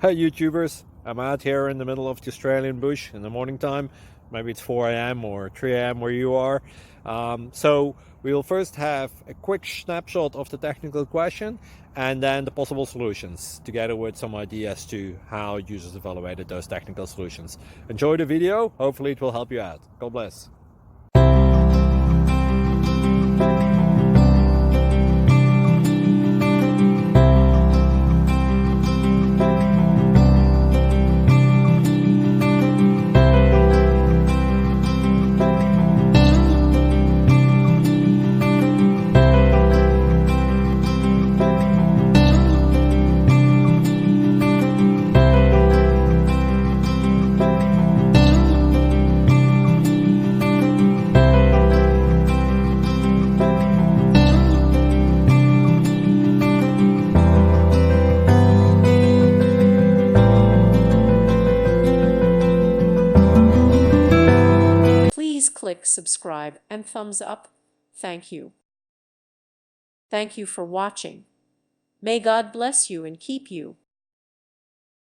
Hey YouTubers, I'm out here in the middle of the Australian bush in the morning time. Maybe it's 4 a.m. or 3 a.m. where you are. So we'll first have a quick snapshot of the technical question and then the possible solutions, together with some ideas to how users evaluated those technical solutions. Enjoy the video, hopefully it will help you out. God bless. Please click subscribe and thumbs up. Thank you. Thank you for watching. May God bless you and keep you.